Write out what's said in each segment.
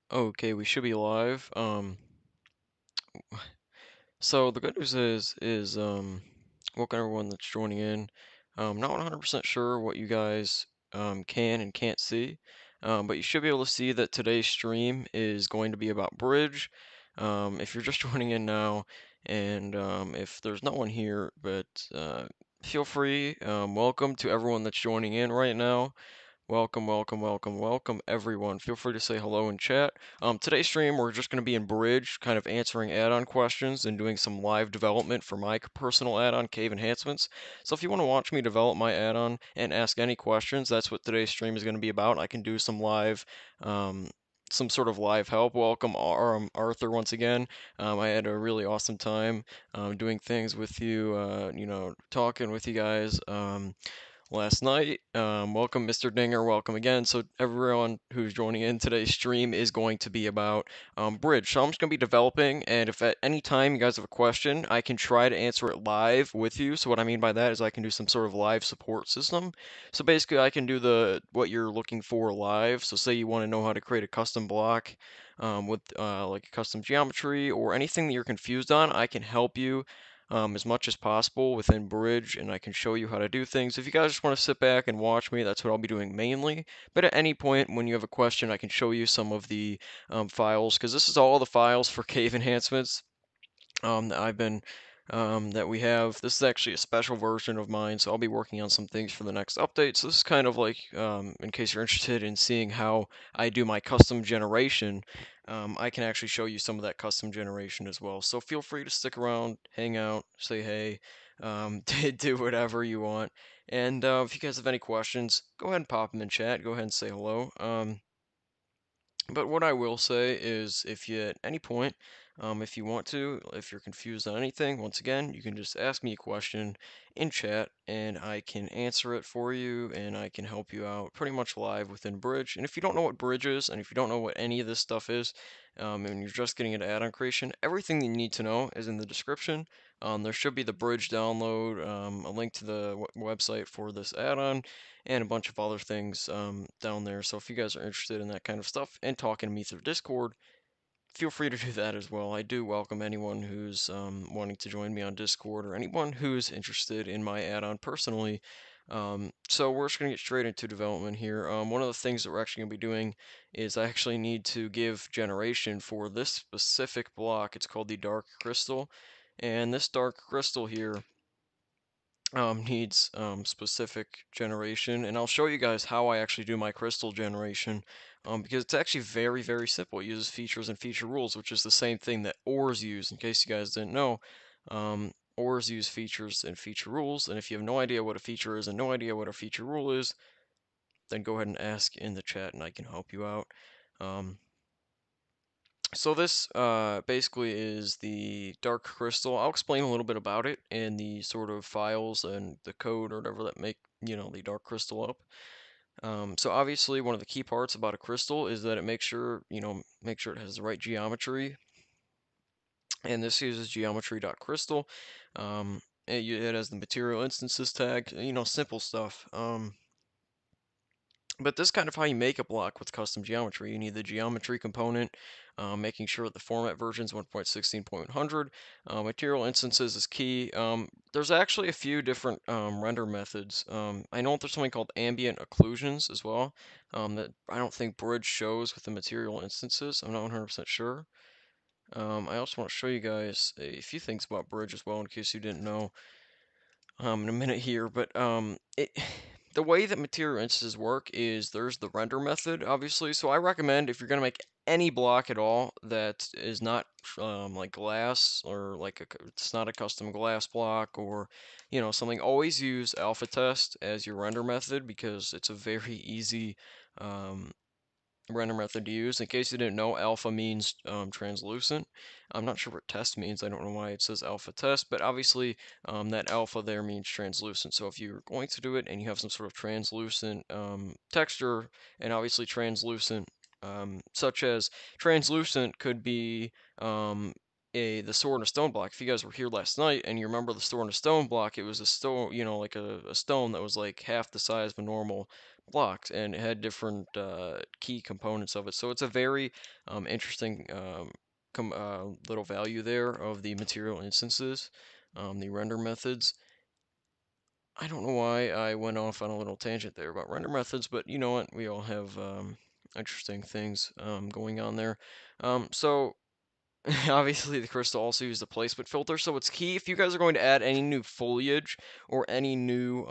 Okay, we should be live. So the good news is welcome everyone that's joining in. Not 100% sure what you guys can and can't see, but you should be able to see that today's stream is going to be about bridge. If you're just joining in now, and if there's no one here, but feel free. Welcome to everyone that's joining in right now. Welcome, welcome, welcome, welcome, everyone. Feel free to say hello in chat. Today's stream, we're just going to be in Bridge, kind of answering add-on questions and doing some live development for my personal add-on cave enhancements. So if you want to watch me develop my add-on and ask any questions, that's what today's stream is going to be about. I can do some live, um, some sort of live help. Welcome, Arthur, once again. I had a really awesome time doing things with you, talking with you guys. Last night. Welcome, Mr. Dinger. Welcome again. So everyone who's joining in today's stream is going to be about Bridge. So I'm just going to be developing, and if at any time you guys have a question, I can try to answer it live with you. So what I mean by that is I can do some sort of live support system. So basically, I can do the what you're looking for live. So say you want to know how to create a custom block with like a custom geometry or anything that you're confused on, I can help you as much as possible within Bridge, and I can show you how to do things. If you guys just want to sit back and watch me, that's what I'll be doing mainly. But at any point when you have a question, I can show you some of the files, because this is all the files for cave enhancements that I've been that we have. This is actually a special version of mine, so I'll be working on some things for the next update. So this is kind of like, in case you're interested in seeing how I do my custom generation, I can actually show you some of that custom generation as well. So feel free to stick around, hang out, say hey, do whatever you want. And if you guys have any questions, go ahead and pop them in chat. Go ahead and say hello. But what I will say is if you at any point, if you want to, if you're confused on anything, once again, you can just ask me a question in chat and I can answer it for you and I can help you out pretty much live within Bridge. And if you don't know what Bridge is and if you don't know what any of this stuff is, and you're just getting into add-on creation, everything you need to know is in the description. There should be the Bridge download, a link to the website for this add-on, and a bunch of other things down there. So if you guys are interested in that kind of stuff and talking to me through Discord, feel free to do that as well. I do welcome anyone who's wanting to join me on Discord or anyone who's interested in my add-on personally. So we're just going to get straight into development here. One of the things that we're actually going to be doing is I actually need to give generation for this specific block. It's called the Dark Crystal. And this Dark Crystal here needs specific generation, and I'll show you guys how I actually do my crystal generation, because it's actually very, very simple. It uses features and feature rules, which is the same thing that ORs use, in case you guys didn't know. ORs use features and feature rules, and if you have no idea what a feature is and no idea what a feature rule is, then go ahead and ask in the chat and I can help you out. Um, so this basically is the dark crystal. I'll explain a little bit about it in the sort of files and the code or whatever that make, the dark crystal up. So obviously one of the key parts about a crystal is that it makes sure, make sure it has the right geometry. And this uses geometry.crystal. It has the material instances tag, simple stuff. But this is kind of how you make a block with custom geometry. You need the geometry component, making sure that the format version is 1.16.100. Material instances is key. There's actually a few different render methods. I know there's something called ambient occlusions as well, that I don't think Bridge shows with the material instances. I'm not 100% sure. I also want to show you guys a few things about Bridge as well in case you didn't know in a minute here, but the way that material instances work is there's the render method, obviously. So I recommend if you're gonna make any block at all that is not like glass or like it's not a custom glass block or something, always use alpha test as your render method because it's a very easy um, render method to use. In case you didn't know, alpha means translucent. I'm not sure what test means. I don't know why it says alpha test, but obviously that alpha there means translucent. So if you're going to do it and you have some sort of translucent texture, and obviously translucent, such as translucent could be the sword and a stone block. If you guys were here last night and you remember the sword and a stone block, it was a stone, like a stone that was like half the size of a normal blocks, and it had different key components of it. So it's a very interesting little value there of the material instances, the render methods. I don't know why I went off on a little tangent there about render methods, but you know what? We all have interesting things going on there. So obviously the crystal also used the placement filter, so it's key if you guys are going to add any new foliage or any new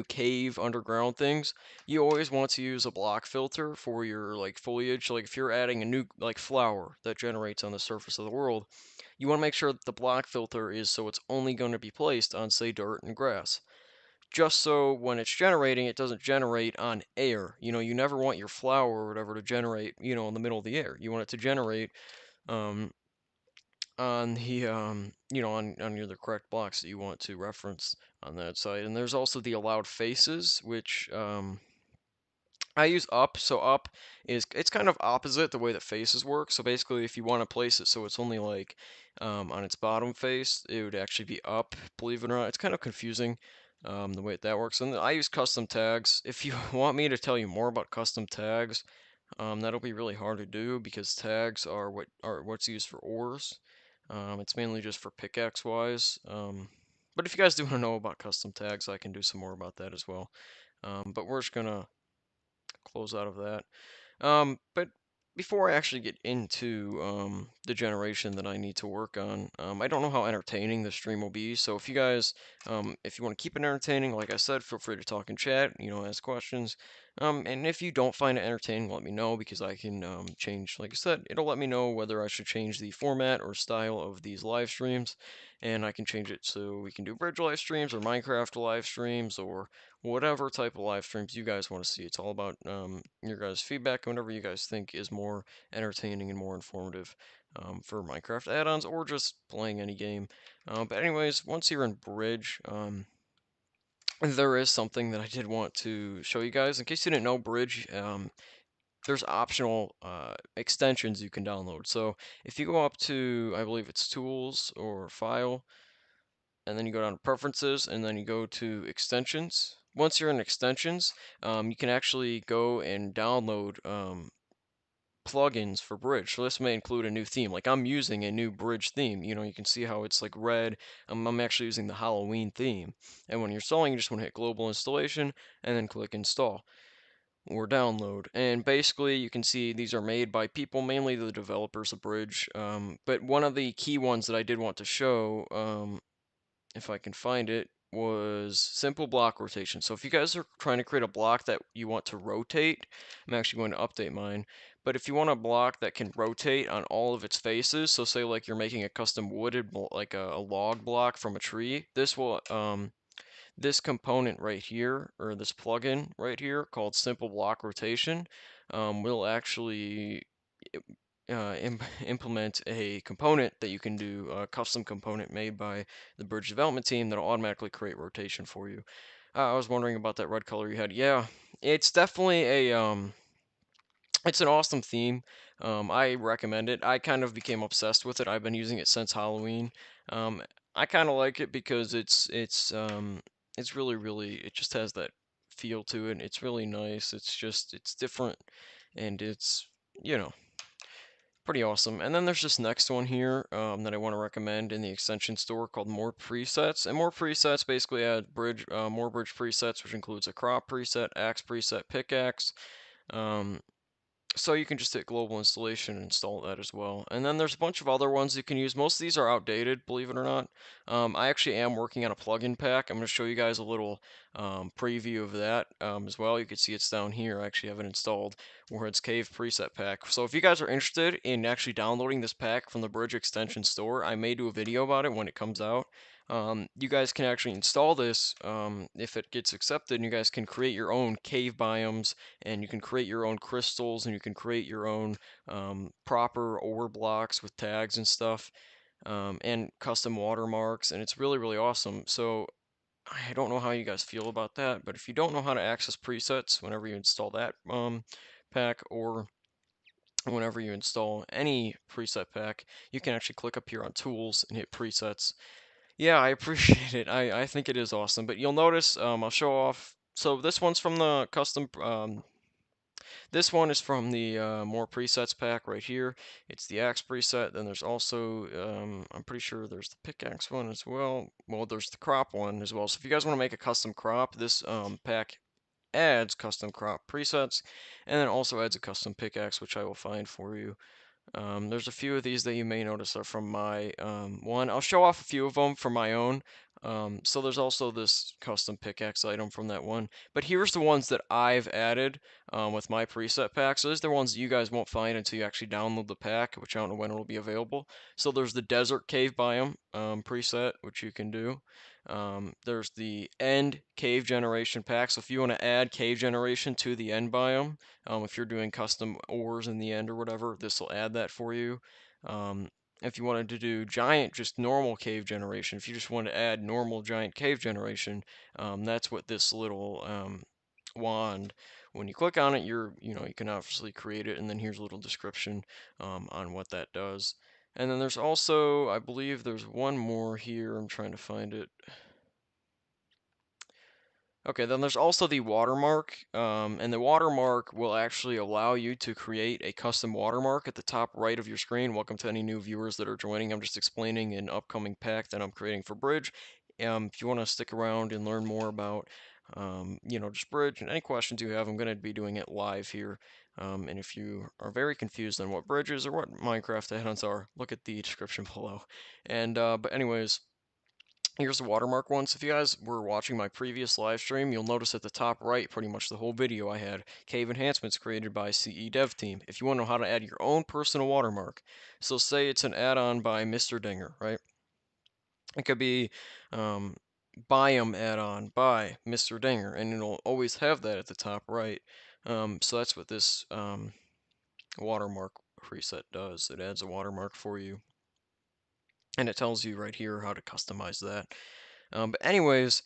cave underground things, you always want to use a block filter for your like foliage. Like if you're adding a new like flower that generates on the surface of the world, you want to make sure that the block filter is so it's only going to be placed on say dirt and grass. Just so when it's generating, it doesn't generate on air. You know, you never want your flower or whatever to generate, in the middle of the air. You want it to generate um, on the on the correct blocks that you want to reference on that site. And there's also the allowed faces, which I use up. So up is it's kind of opposite the way that faces work. So basically, if you want to place it so it's only like on its bottom face, it would actually be up. Believe it or not, it's kind of confusing the way that works. And I use custom tags. If you want me to tell you more about custom tags, that'll be really hard to do because tags are what's used for ores. It's mainly just for pickaxe wise. But if you guys do want to know about custom tags, I can do some more about that as well. But we're just gonna close out of that. But before I actually get into the generation that I need to work on, I don't know how entertaining the stream will be. So if you want to keep it entertaining, like I said, feel free to talk in chat, ask questions. And if you don't find it entertaining, let me know because I can change, like I said, it'll let me know whether I should change the format or style of these live streams. And I can change it so we can do bridge live streams or Minecraft live streams or whatever type of live streams you guys want to see. It's all about your guys' feedback and whatever you guys think is more entertaining and more informative for Minecraft add-ons or just playing any game. But anyways, once you're in Bridge, there is something that I did want to show you guys. In case you didn't know, Bridge, there's optional extensions you can download. So if you go up to, I believe it's Tools or File, and then you go down to preferences and then you go to extensions. Once you're in extensions, you can actually go and download plugins for Bridge. So this may include a new theme. Like I'm using a new Bridge theme. You can see how it's like red. I'm actually using the Halloween theme. And when you're installing, you just want to hit global installation and then click install or download. And basically, you can see these are made by people, mainly the developers of Bridge. But one of the key ones that I did want to show if I can find it, was simple block rotation. So if you guys are trying to create a block that you want to rotate, I'm actually going to update mine. But if you want a block that can rotate on all of its faces, so say like you're making a custom wooded, like a log block from a tree, this component right here, or this plugin right here called Simple Block Rotation, will actually implement a component that you can do, a custom component made by the Bridge development team that'll automatically create rotation for you. I was wondering about that red color you had. Yeah, it's definitely it's an awesome theme. I recommend it. I kind of became obsessed with it. I've been using it since Halloween. Um, I kind of like it because it's really it just has that feel to it. It's really nice. It's different, and it's you know pretty awesome. And then there's this next one here that I want to recommend in the extension store called More Presets. And More Presets basically add more bridge presets, which includes a crop preset, axe preset, pickaxe. Um, so you can just hit global installation and install that as well. And then there's a bunch of other ones you can use. Most of these are outdated, believe it or not. I actually am working on a plugin pack. I'm going to show you guys a little preview of that as well. You can see it's down here. I actually have it installed, Warhead's Cave preset pack. So if you guys are interested in actually downloading this pack from the Bridge extension store, I may do a video about it when it comes out. You guys can actually install this if it gets accepted, and you guys can create your own cave biomes, and you can create your own crystals, and you can create your own proper ore blocks with tags and stuff, and custom watermarks, and it's really awesome. So I don't know how you guys feel about that, but if you don't know how to access presets whenever you install that pack, or whenever you install any preset pack, you can actually click up here on tools and hit presets. Yeah, I appreciate it. I think it is awesome. But you'll notice, I'll show off. So this one's from the custom. This one is from the more presets pack right here. It's the axe preset. Then there's also, I'm pretty sure there's the pickaxe one as well. Well, there's the crop one as well. So if you guys want to make a custom crop, this pack adds custom crop presets, and then also adds a custom pickaxe, which I will find for you. There's a few of these that you may notice are from my one. I'll show off a few of them from my own. So there's also this custom pickaxe item from that one. But here's the ones that I've added with my preset pack. So these are the ones that you guys won't find until you actually download the pack, which I don't know when it'll be available. So there's the desert cave biome preset, which you can do. There's the end cave generation pack. So if you want to add cave generation to the end biome, if you're doing custom ores in the end or whatever, this will add that for you. If you wanted to do giant, just normal cave generation, if you just want to add normal giant cave generation, that's what this little wand, when you click on it, you can obviously create it, and then here's a little description on what that does. And then there's also, I believe there's one more here. I'm trying to find it. Okay, then there's also the watermark, and the watermark will actually allow you to create a custom watermark at the top right of your screen. Welcome to any new viewers that are joining. I'm just explaining an upcoming pack that I'm creating for Bridge. If you want to stick around and learn more about, just Bridge and any questions you have, I'm going to be doing it live here. And if you are very confused on what Bridge is or what Minecraft add-ons are, look at the description below. And but anyways. Here's the watermark one. So if you guys were watching my previous live stream, you'll notice at the top right, pretty much the whole video I had cave enhancements created by CE Dev Team. If you want to know how to add your own personal watermark, so say it's an add-on by Mr. Dinger, right? It could be biome add-on by Mr. Dinger, and it'll always have that at the top right. So that's what this watermark preset does. It adds a watermark for you, and it tells you right here how to customize that. But anyways,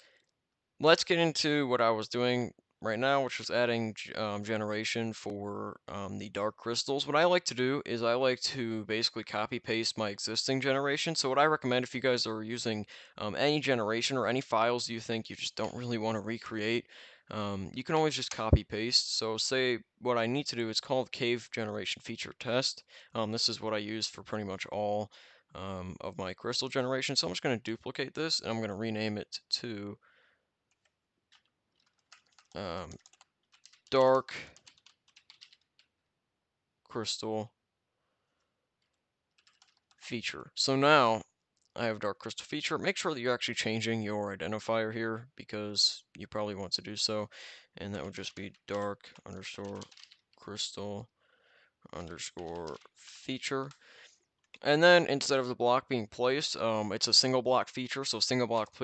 let's get into what I was doing right now, which was adding generation for the dark crystals. What I like to do is I like to basically copy paste my existing generation. So what I recommend, if you guys are using any generation or any files you think you just don't really want to recreate, you can always just copy paste. So say what I need to do is called cave generation feature test. This is what I use for pretty much all of my crystal generation. So I'm just going to duplicate this, and I'm going to rename it to um, dark crystal feature. So now I have dark crystal feature. Make sure that you're actually changing your identifier here because you probably want to do so. And that would just be dark underscore crystal underscore feature. And then instead of the block being placed, it's a single block feature. So single block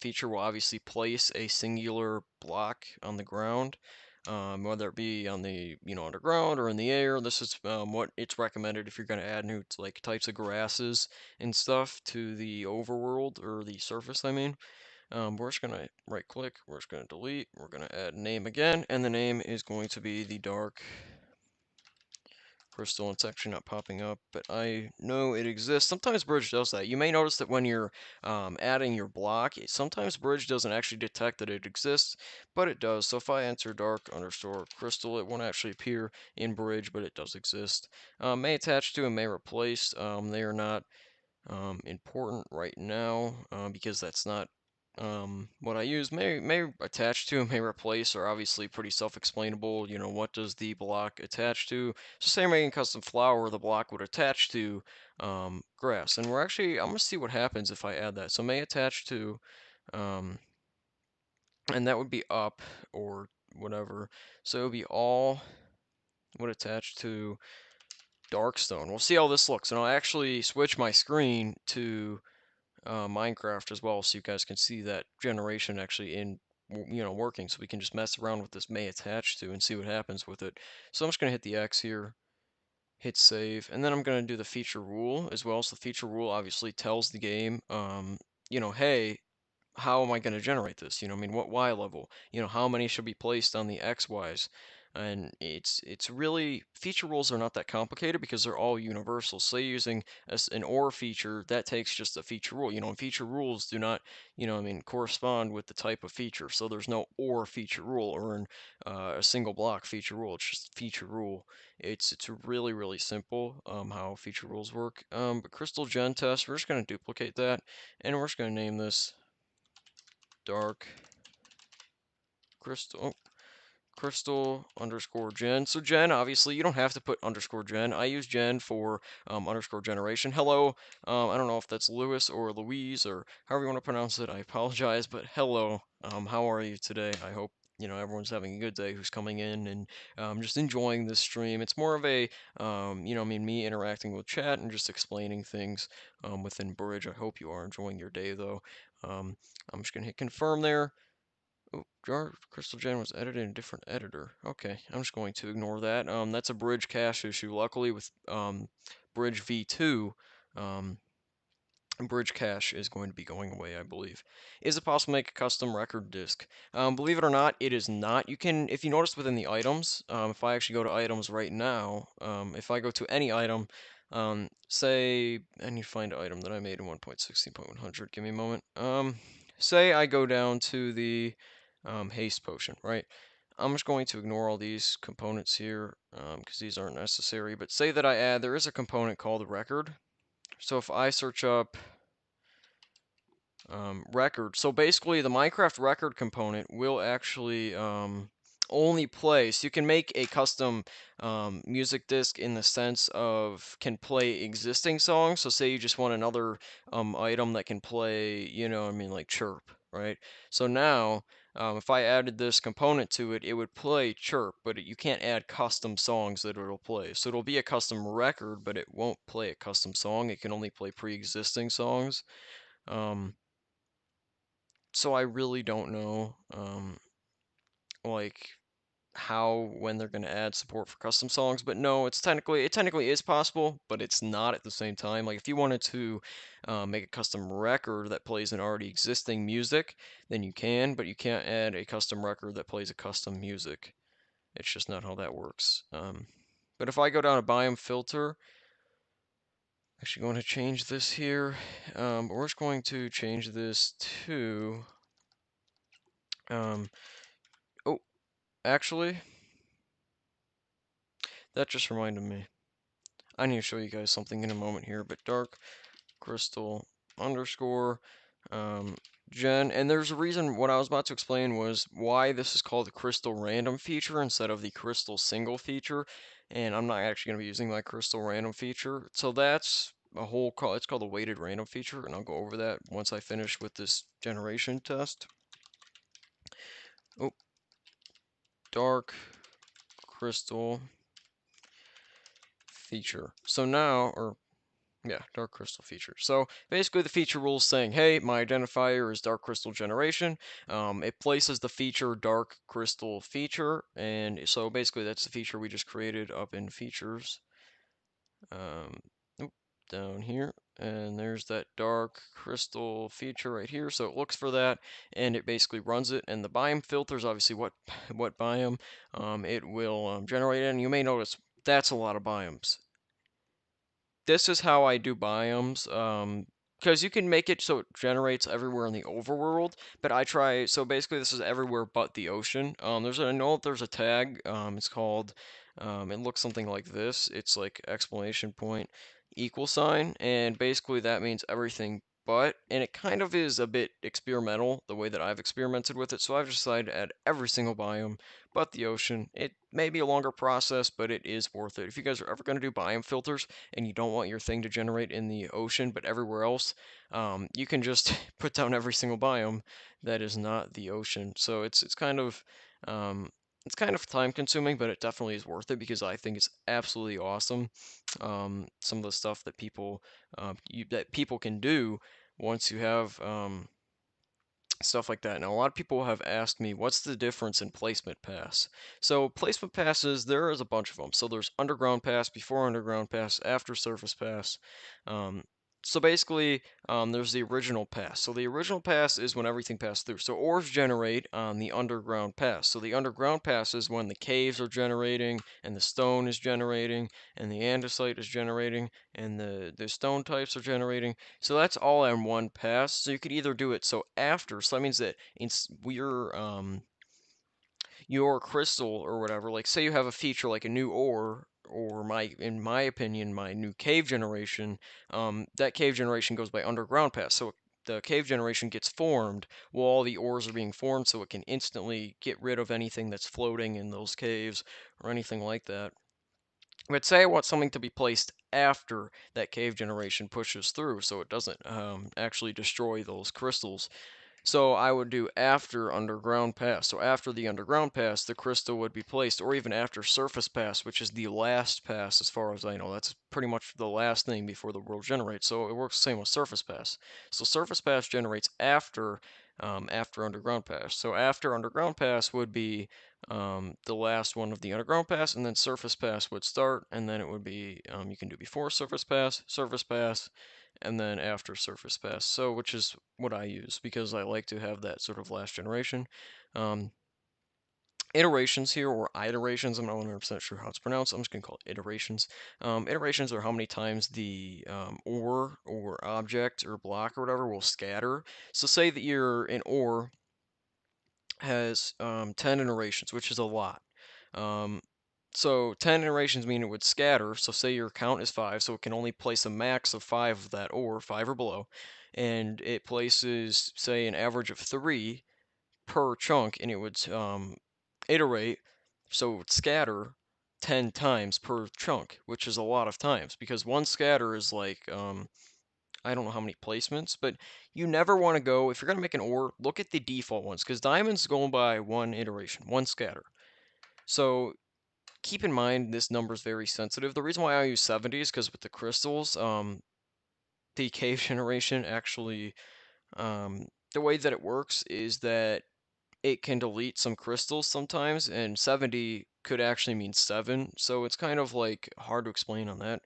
feature will obviously place a singular block on the ground, whether it be on the underground or in the air. This is what it's recommended if you're going to add new like types of grasses and stuff to the overworld or the surface. I mean, we're just going to right click. We're just going to delete. We're going to add name again, and the name is going to be the dark crystal. It's actually not popping up, but I know it exists. Sometimes Bridge does that. You may notice that when you're adding your block, sometimes Bridge doesn't actually detect that it exists, but it does. So if I enter dark underscore crystal, it won't actually appear in Bridge, but it does exist. May attach to and may replace. They are not important right now because that's not what I use. May attach to, may replace are obviously pretty self-explainable. What does the block attach to? So say I'm making a custom flower, the block would attach to grass. And I'm gonna see what happens if I add that. So may attach to, um, and that would be up or whatever. So it would be all would attach to darkstone. We'll see how this looks, and I'll actually switch my screen to Minecraft as well, so you guys can see that generation actually working. So we can just mess around with this may attach to and see what happens with it. So I'm just gonna hit the X here, hit save, and then I'm gonna do the feature rule as well. So the feature rule obviously tells the game, hey, how am I going to generate this? I mean, what Y level? How many should be placed on the X, Ys? And it's really feature rules are not that complicated because they're all universal. Say using an or feature, that takes just a feature rule. And feature rules do not, correspond with the type of feature. So there's no or feature rule or a single block feature rule. It's just feature rule. It's really really simple how feature rules work. But crystal gen test, we're just going to duplicate that, and we're just going to name this dark crystal. Crystal underscore gen. So gen, obviously, you don't have to put underscore gen. I use gen for underscore generation. Hello. I don't know if that's Lewis or Louise or however you want to pronounce it. I apologize, but hello. How are you today? I hope everyone's having a good day who's coming in and just enjoying this stream. It's more of a me interacting with chat and just explaining things within Bridge. I hope you are enjoying your day though. Um, I'm just gonna hit confirm there. Oh, Jar Crystal Gen was edited in a different editor. Okay, I'm just going to ignore that. That's a bridge cache issue. Luckily, with Bridge V2, um, bridge cache is going to be going away, I believe. Is it possible to make a custom record disk? Believe it or not, it is not. You can, if you notice within the items, if I actually go to items right now, if I go to any item, say I need to find an item that I made in 1.16.100. Give me a moment. Say I go down to the haste potion, right? I'm just going to ignore all these components here because these aren't necessary. But say that there is a component called record. So if I search up record. So basically, the Minecraft record component will actually only play. So you can make a custom music disc in the sense of can play existing songs. So say you just want another item that can play, like chirp, right? So now, if I added this component to it, it would play chirp, but you can't add custom songs that it'll play. So it'll be a custom record, but it won't play a custom song. It can only play pre-existing songs. Um, so I really don't know, like when they're gonna add support for custom songs. But no, it technically is possible, but it's not at the same time. Like if you wanted to make a custom record that plays an already existing music, then you can, but you can't add a custom record that plays a custom music. It's just not how that works. But if I go down to biome filter, actually going to change this here. But we're just going to change this to oh, actually. That just reminded me. I need to show you guys something in a moment here, but dark crystal underscore um, gen. And there's a reason what I was about to explain was why this is called the crystal random feature instead of the crystal single feature. And I'm not actually going to be using my crystal random feature. So that's a whole call. It's called a weighted random feature, and I'll go over that once I finish with this generation test. Oh, dark crystal feature. So now, or yeah, dark crystal feature. So basically the feature rule is saying, hey, my identifier is dark crystal generation. It places the feature dark crystal feature. And so basically that's the feature we just created up in features. Oop, down here. And there's that dark crystal feature right here. So it looks for that and it basically runs it. And the biome filters obviously what biome it will generate. And you may notice that's a lot of biomes. This is how I do biomes, because you can make it so it generates everywhere in the overworld, but so basically this is everywhere but the ocean. I know there's a tag, it's called, it looks something like this. It's like exclamation point equal sign, and basically that means everything but, and it kind of is a bit experimental, the way that I've experimented with it, so I've decided to add every single biome but the ocean. It may be a longer process, but it is worth it. If you guys are ever going to do biome filters, and you don't want your thing to generate in the ocean but everywhere else, you can just put down every single biome that is not the ocean. So it's kind of time consuming, but it definitely is worth it because I think it's absolutely awesome. Some of the stuff that people can do once you have stuff like that. Now, a lot of people have asked me, what's the difference in placement pass? So, placement passes, there is a bunch of them. So, there's underground pass, before underground pass, after surface pass. Um, So basically, there's the original pass. So the original pass is when everything passed through. So ores generate on the underground pass. So the underground pass is when the caves are generating, and the stone is generating, and the andesite is generating, and the stone types are generating. So that's all in one pass. So you could either do it so after. So that means that we're your crystal or whatever, like say you have a feature like a new ore or in my opinion, my new cave generation, that cave generation goes by underground pass. So the cave generation gets formed while all the ores are being formed, so it can instantly get rid of anything that's floating in those caves or anything like that. But say I want something to be placed after that cave generation pushes through, so it doesn't actually destroy those crystals. So I would do after underground pass. So after the underground pass, the crystal would be placed, or even after surface pass, which is the last pass as far as I know. That's pretty much the last thing before the world generates. So it works the same with surface pass. So surface pass generates after underground pass. So after underground pass would be the last one of the underground pass, and then surface pass would start, and then it would be you can do before surface pass, and then after surface pass. So which is what I use because I like to have that sort of last generation. Um, Iterations here, or iterations, I'm not 100% sure how it's pronounced. I'm just going to call it iterations. Iterations are how many times the ore or object or block or whatever will scatter. So say that an ore has 10 iterations, which is a lot. Um, so 10 iterations mean it would scatter. So say your count is 5, so it can only place a max of 5 of that ore, 5 or below. And it places, say, an average of 3 per chunk, and it would iterate, so it would scatter 10 times per chunk, which is a lot of times, because one scatter is like, I don't know how many placements, but you never want to go, if you're going to make an ore, look at the default ones, because diamonds going by one iteration, one scatter. So keep in mind this number is very sensitive. The reason why I use 70 is because with the crystals, the cave generation actually, the way that it works is that it can delete some crystals sometimes, and 70 could actually mean 7, so it's kind of like hard to explain on that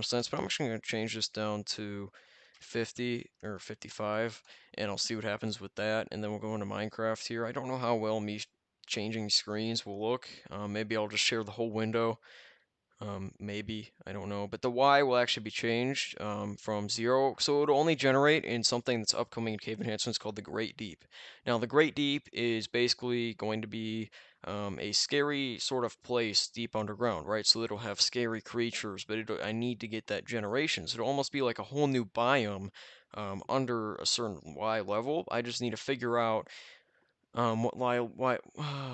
sense, but I'm actually going to change this down to 50 or 55, and I'll see what happens with that, and then we'll go into Minecraft here. I don't know how well me changing screens will look. Maybe I'll just share the whole window. Maybe, I don't know. But the Y will actually be changed from 0. So it'll only generate in something that's upcoming in Cave Enhancements called the Great Deep. Now, the Great Deep is basically going to be a scary sort of place deep underground, right? So it'll have scary creatures, but I need to get that generation. So it'll almost be like a whole new biome under a certain Y level. I just need to figure out I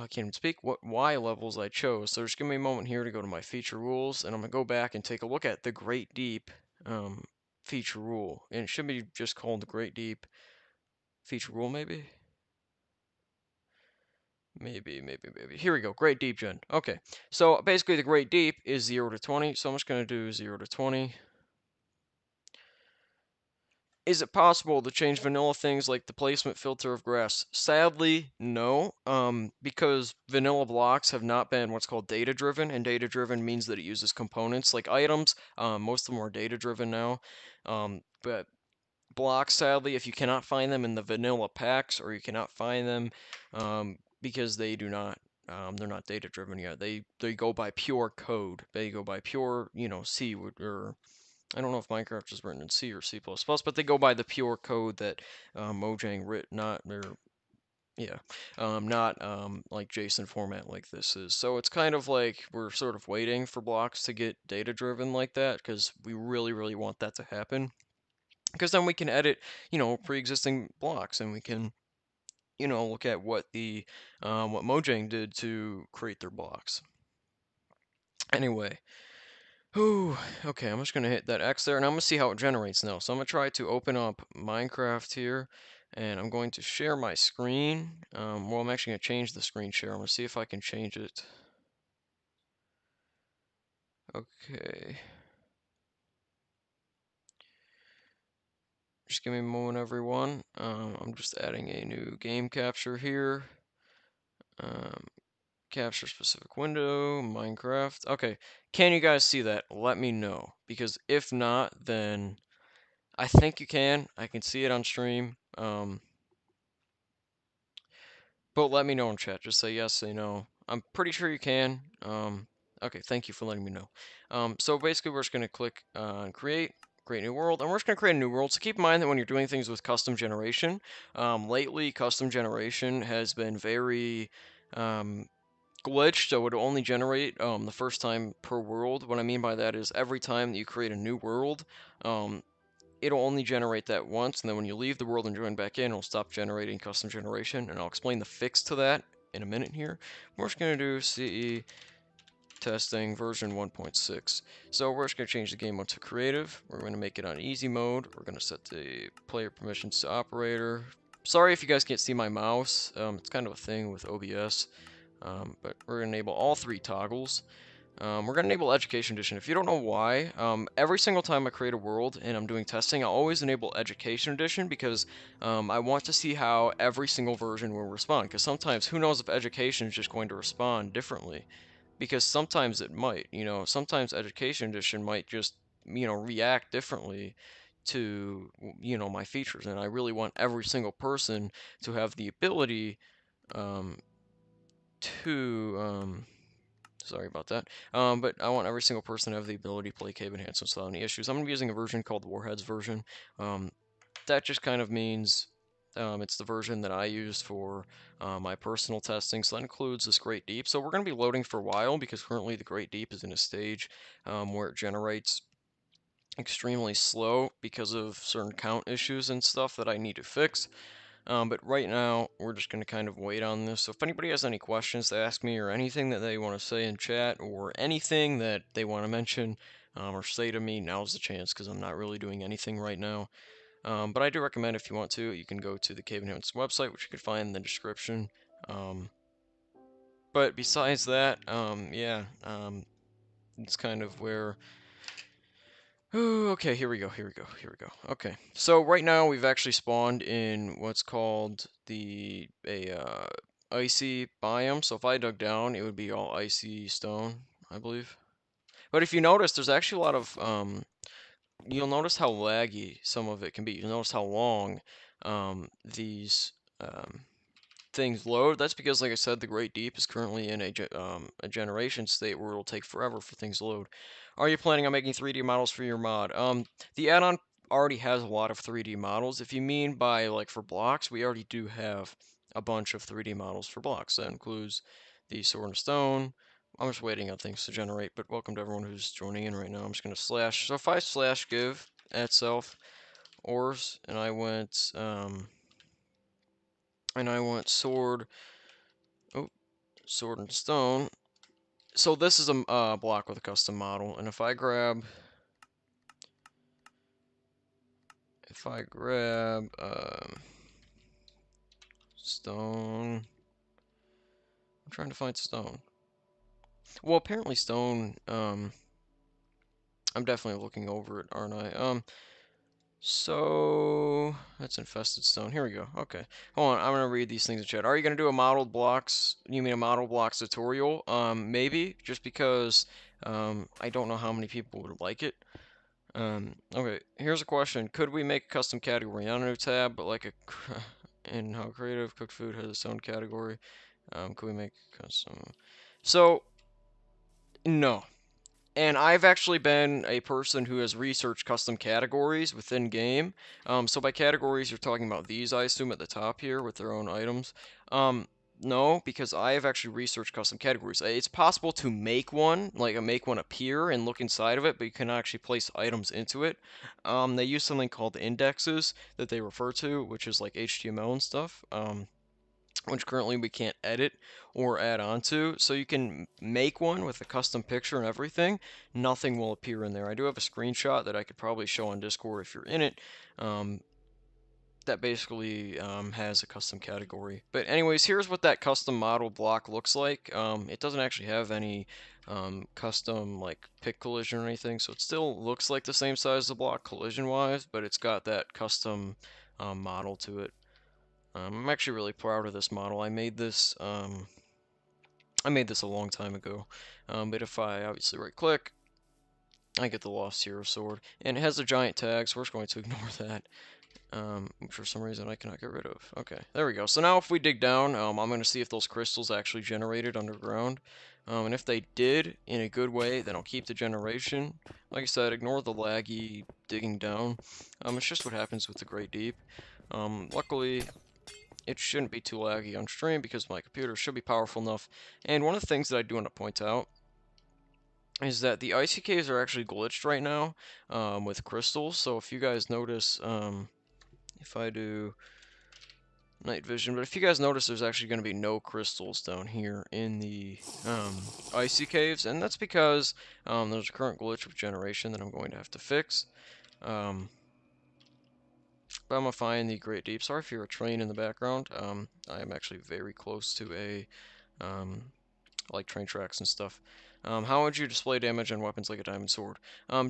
can't even speak, what Y levels I chose. So just give me a moment here to go to my feature rules, and I'm gonna go back and take a look at the Great Deep um, feature rule. And it should be just called the Great Deep feature rule, maybe? Maybe. Here we go, Great Deep Gen. Okay, so basically the Great Deep is 0 to 20, so I'm just gonna do 0 to 20. Is it possible to change vanilla things like the placement filter of grass? Sadly, no, because vanilla blocks have not been what's called data driven, and data driven means that it uses components like items. Most of them are data driven now, but blocks, sadly, if you cannot find them in the vanilla packs, or you cannot find them because they do not. They're not data driven yet. They go by pure code. They go by pure, C or I don't know if Minecraft is written in C or C++, but they go by the pure code that Mojang writ, not or yeah, not like JSON format like this is. So it's kind of like we're sort of waiting for blocks to get data driven like that because we really, really want that to happen. Because then we can edit, pre-existing blocks, and we can, look at what Mojang did to create their blocks. Anyway. Ooh, okay, I'm just gonna hit that X there, and I'm gonna see how it generates now. So I'm gonna try to open up Minecraft here, and I'm going to share my screen. Well, I'm actually gonna change the screen share. I'm gonna see if I can change it. Okay. Just give me a moment, everyone. I'm just adding a new game capture here. Um, Capture specific window, Minecraft. Okay, can you guys see that? Let me know, because if not, then I think you can. I can see it on stream. But let me know in chat. Just say yes, say no. I'm pretty sure you can. Okay, thank you for letting me know. So basically, we're just going to click on create new world, and we're just going to create a new world. So keep in mind that when you're doing things with custom generation, lately custom generation has been very glitched, so it will only generate the first time per world. What I mean by that is every time that you create a new world, um, it'll only generate that once, and then when you leave the world and join back in, it'll stop generating custom generation, and I'll explain the fix to that in a minute here. We're just going to do CE testing version 1.6. So we're just going to change the game mode to creative. We're going to make it on easy mode. We're going to set the player permissions to operator. Sorry if you guys can't see my mouse. It's kind of a thing with OBS. But we're going to enable all three toggles. We're going to enable Education Edition. If you don't know why, every single time I create a world and I'm doing testing, I always enable Education Edition because I want to see how every single version will respond. Because sometimes, who knows if Education is just going to respond differently. Because sometimes it might, sometimes Education Edition might just, react differently to, my features. And I really want every single person to have the ability um, to... Sorry about that. But I want every single person to have the ability to play cave enhancements without any issues. I'm going to be using a version called the Warheads version. That just kind of means it's the version that I use for my personal testing. So that includes this Great Deep. So we're going to be loading for a while because currently the Great Deep is in a stage where it generates extremely slow because of certain count issues and stuff that I need to fix. But right now, we're just going to kind of wait on this. So if anybody has any questions to ask me or anything that they want to say in chat or anything that they want to mention or say to me, now's the chance because I'm not really doing anything right now. But I do recommend if you want to, you can go to the Cave Notes website, which you can find in the description. But besides that, yeah, it's kind of where... Ooh, okay, here we go, here we go, here we go. Okay, so right now we've actually spawned in what's called a icy biome. So if I dug down, it would be all icy stone, I believe. But if you notice, there's actually a lot of you'll notice how laggy some of it can be. You'll notice how long these things load. That's because, like I said, the Great Deep is currently in a generation state where it'll take forever for things to load. Are you planning on making 3D models for your mod? The add-on already has a lot of 3D models. If you mean by, like, for blocks, we already do have a bunch of 3D models for blocks. That includes the Sword and Stone. I'm just waiting on things to generate, but welcome to everyone who's joining in right now. I'm just going to slash. So if I slash give at self ores, and I want sword, oh, sword and stone. So this is a block with a custom model, and if I grab stone, I'm trying to find stone. Well, apparently stone. I'm definitely looking over it, aren't I? So that's infested stone. Here we go. Okay, hold on. I'm gonna read these things in chat. Are you gonna do a modeled blocks? You mean a model blocks tutorial? Maybe, just because I don't know how many people would like it. Okay, here's a question. Could we make a custom category? Not a new tab, but like in how creative cooked food has its own category. Could we make custom? So, no. And I've actually been a person who has researched custom categories within game. So by categories, you're talking about these, I assume, at the top here with their own items. No, because I have actually researched custom categories. It's possible to make one, like make one appear and look inside of it, but you cannot actually place items into it. They use something called indexes that they refer to, which is like HTML and stuff. Which currently we can't edit or add on to. So you can make one with a custom picture and everything. Nothing will appear in there. I do have a screenshot that I could probably show on Discord if you're in it. That basically has a custom category. But anyways, here's what that custom model block looks like. It doesn't actually have any custom like pick collision or anything, so it still looks like the same size as the block collision wise, but it's got that custom model to it. I'm actually really proud of this model. I made this a long time ago. But if I obviously right click, I get the Lost Hero Sword, and it has a giant tag, so we're just going to ignore that. For some reason I cannot get rid of. Okay, there we go. So now if we dig down, I'm going to see if those crystals actually generated underground. And if they did in a good way, then I'll keep the generation. Like I said, ignore the laggy digging down. It's just what happens with the Great Deep. Luckily, it shouldn't be too laggy on stream because my computer should be powerful enough. And one of the things that I do want to point out is that the icy caves are actually glitched right now with crystals. So if you guys notice, if I do night vision, but if you guys notice, there's actually going to be no crystals down here in the icy caves, and that's because there's a current glitch with generation that I'm going to have to fix. But I'm gonna find the Great Deep. Sorry if you're a train in the background. I am actually very close to a um, like train tracks and stuff. How would you display damage on weapons like a diamond sword?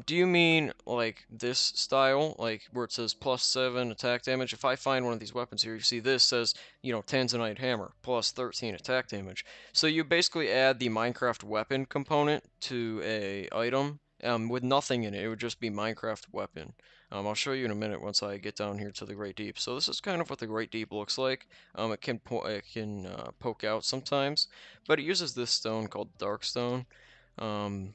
Do you mean like this style, like where it says +7 attack damage? If I find one of these weapons here, you see this says, you know, Tanzanite hammer, +13 attack damage. So you basically add the Minecraft weapon component to a item with nothing in it. It would just be Minecraft weapon. I'll show you in a minute once I get down here to the Great Deep. So this is kind of what the Great Deep looks like. It can poke out sometimes, but it uses this stone called Darkstone. Um,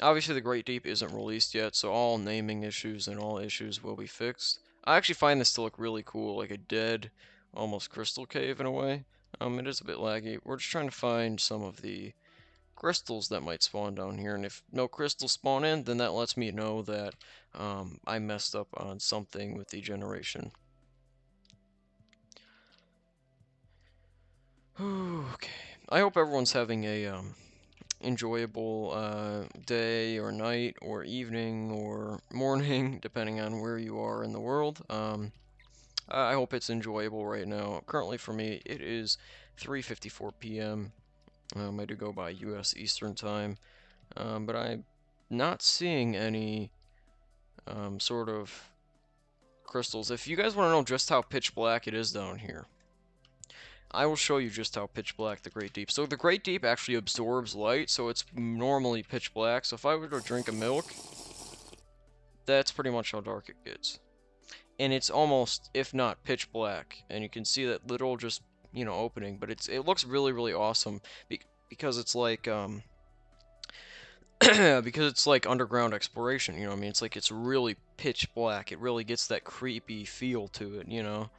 Obviously, the Great Deep isn't released yet, so all naming issues and all issues will be fixed. I actually find this to look really cool, like a dead, almost crystal cave in a way. It is a bit laggy. We're just trying to find some of the crystals that might spawn down here, and if no crystals spawn in, then that lets me know that I messed up on something with the generation. Okay. I hope everyone's having a enjoyable day or night or evening or morning, depending on where you are in the world. I hope it's enjoyable right now. Currently for me, it is 3:54 p.m. I do go by U.S. Eastern Time, but I'm not seeing any sort of crystals. If you guys want to know just how pitch black it is down here, I will show you just how pitch black the Great Deep. So the Great Deep actually absorbs light, so it's normally pitch black. So if I were to drink a milk, that's pretty much how dark it gets. And it's almost, if not pitch black. And you can see that little just, you know, opening, but it looks really, really awesome because it's like because it's like underground exploration, you know what I mean? It's like it's really pitch black. It really gets that creepy feel to it, you know?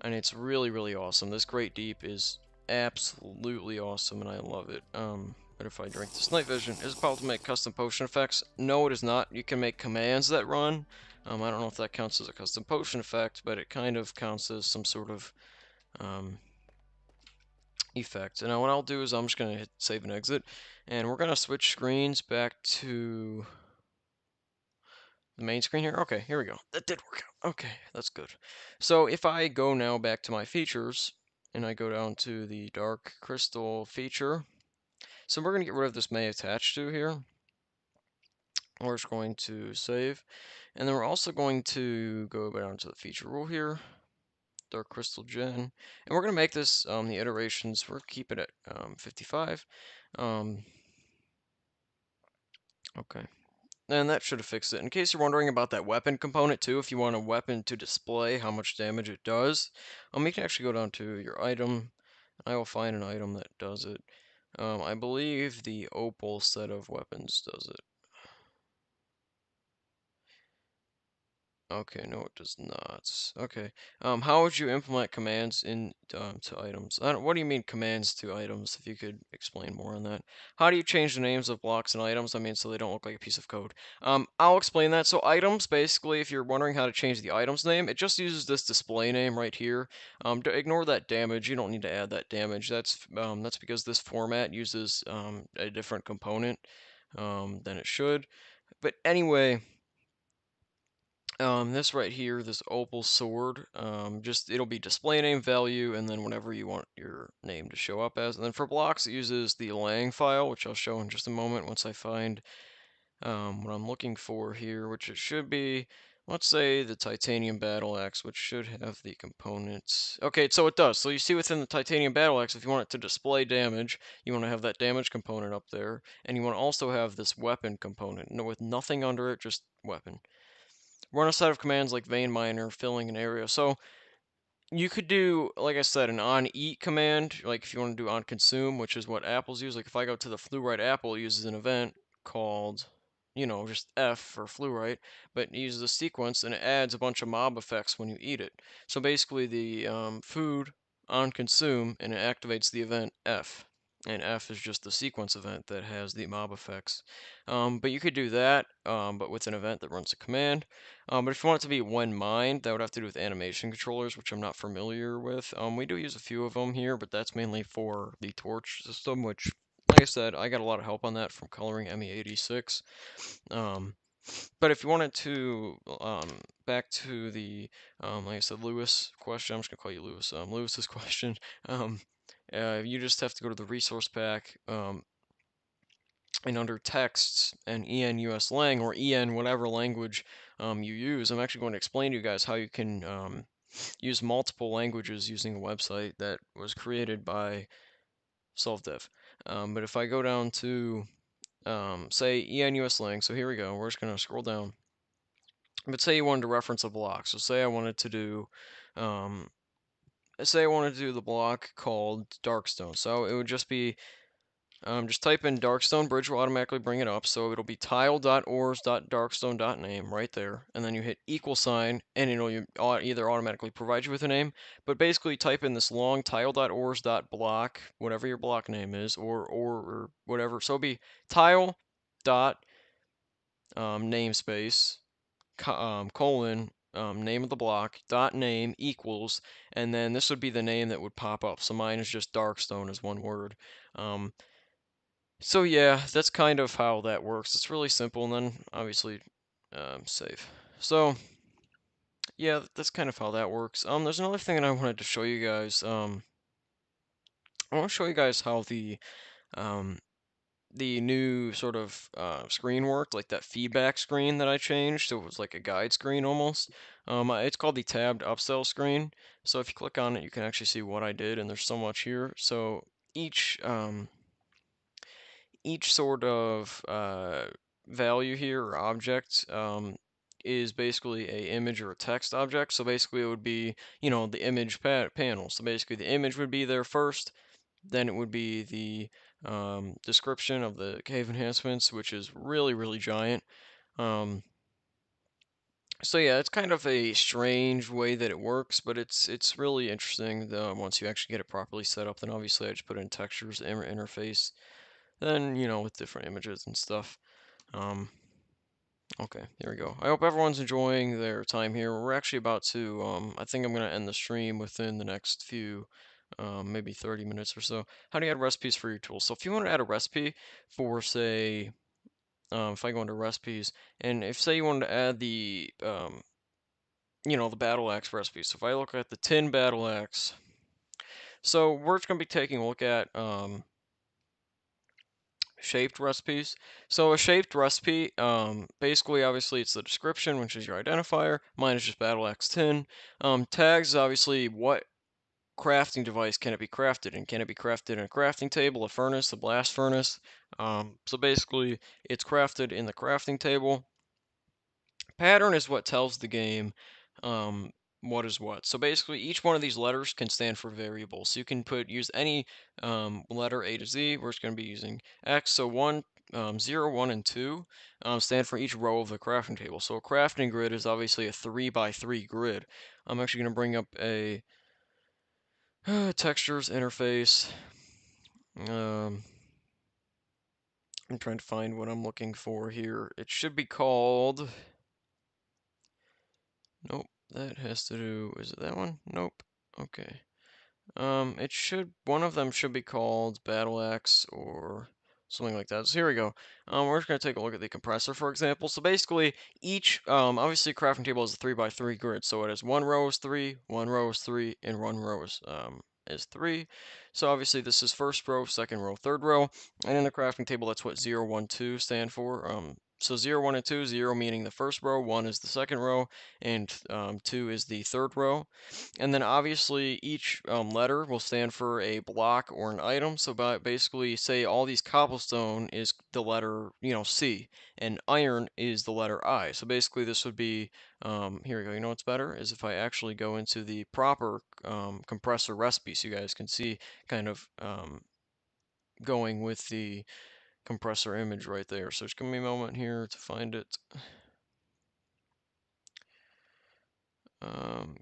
And it's really, really awesome. This Great Deep is absolutely awesome, and I love it. But if I drink this night vision, is it possible to make custom potion effects? No, it is not. You can make commands that run. I don't know if that counts as a custom potion effect, but it kind of counts as some sort of effect. And now what I'll do is I'm just gonna hit save and exit, and we're gonna switch screens back to the main screen here. Okay, here we go. That did work out. Okay, that's good. So if I go now back to my features and I go down to the dark crystal feature, so we're going to get rid of this may attach to here. We're just going to save, and then we're also going to go down to the feature rule here, dark crystal gen, and we're going to make this the iterations. We're keep it at 55. Okay. And that should have fixed it. In case you're wondering about that weapon component too, if you want a weapon to display how much damage it does, you can actually go down to your item. I will find an item that does it. I believe the opal set of weapons does it. Okay, no, it does not. Okay. How would you implement commands in to items? What do you mean commands to items? If you could explain more on that. How do you change the names of blocks and items? I mean, so they don't look like a piece of code. I'll explain that. So items, basically, if you're wondering how to change the item's name, it just uses this display name right here. Ignore that damage. You don't need to add that damage. That's because this format uses a different component than it should. But anyway. This right here, this opal sword, just it'll be display name value, and then whatever you want your name to show up as. And then for blocks, it uses the lang file, which I'll show in just a moment once I find what I'm looking for here, which it should be let's say the titanium battle axe, which should have the components. Okay, so it does. So you see within the titanium battle axe, if you want it to display damage, you want to have that damage component up there, and you want to also have this weapon component, with nothing under it, just weapon. Run a set of commands like vein miner, filling an area. So you could do, like I said, an on eat command, like if you want to do on consume, which is what apples use. Like if I go to the fluorite apple, it uses an event called, just F for fluorite, but it uses a sequence and it adds a bunch of mob effects when you eat it. So basically, the food on consume and it activates the event F. And F is just the sequence event that has the mob effects. But you could do that, but with an event that runs a command. But if you want it to be when mined, that would have to do with animation controllers, which I'm not familiar with. We do use a few of them here, but that's mainly for the torch system, which, like I said, I got a lot of help on that from coloring ME86. But if you wanted to, back to the, like I said, Lewis question, I'm just gonna call you Lewis. Lewis's question. Um, you just have to go to the resource pack, and under texts and EN or EN whatever language you use. I'm actually going to explain to you guys how you can use multiple languages using a website that was created by SolveDev. But if I go down to say EN so here we go. We're just going to scroll down. But say you wanted to reference a block. So say I wanted to do um, the block called Darkstone. So it would just be just type in Darkstone Bridge will automatically bring it up. So it'll be tile.ors.darkstone.name right there. And then you hit equal sign and it'll either automatically provide you with a name. But basically type in this long tile.ors.block, whatever your block name is, or whatever. So it'll be tile dot namespace colon name of the block dot name equals, and then this would be the name that would pop up. So mine is just Darkstone as one word. So yeah, that's kind of how that works. It's really simple, and then obviously save. So yeah, that's kind of how that works. There's another thing that I wanted to show you guys. I want to show you guys how um, the new sort of screen worked, like that feedback screen that I changed. So it was like a guide screen almost. It's called the tabbed upsell screen. So if you click on it, you can actually see what I did, and there's so much here. So each sort of value here or object is basically a image or a text object. So basically it would be, the image panel. So basically the image would be there first, then it would be the description of the cave enhancements, which is really, really giant. So yeah, it's kind of a strange way that it works, but it's really interesting once you actually get it properly set up. Then obviously I just put in textures interface, then with different images and stuff. Okay, here we go. I hope everyone's enjoying their time here. We're actually about to, I think I'm going to end the stream within the next few, maybe 30 minutes or so. How do you add recipes for your tools? So if you want to add a recipe for, say, if I go into recipes, and if, say, you wanted to add the battle axe recipe. So if I look at the tin battle axe, so we're just going to be taking a look at, shaped recipes. So a shaped recipe, basically, obviously, it's the description, which is your identifier. Mine is just battle axe tin. Tags is obviously what crafting device can it be crafted in? Can it be crafted in a crafting table, a furnace, a blast furnace? So basically, it's crafted in the crafting table. Pattern is what tells the game um, what is what. So basically, each one of these letters can stand for variables. So you can use any letter A to Z. We're just going to be using X. So 0, 1, and 2 stand for each row of the crafting table. So a crafting grid is obviously a 3x3 grid. I'm actually going to bring up a textures interface. I'm trying to find what I'm looking for here. It should be called... Nope, that has to do, is it that one? Nope. Okay. One of them should be called Battle Axe or something like that. So here we go. We're just going to take a look at the compressor, for example. So basically, each, obviously, crafting table is a 3x3 grid. So it has one row is 3, one row is 3, and one row is 3. So obviously, this is first row, second row, third row. And in the crafting table, that's what 0, 1, 2 stand for. So 0, 1, and 2, 0 meaning the first row, 1 is the second row, and 2 is the third row. And then obviously each letter will stand for a block or an item. So basically, say all these cobblestone is the letter, C, and iron is the letter I. So basically, this would be, here we go. You know what's better is if I actually go into the proper compressor recipe, so you guys can see kind of going with the compressor image right there. So just give me a moment here to find it.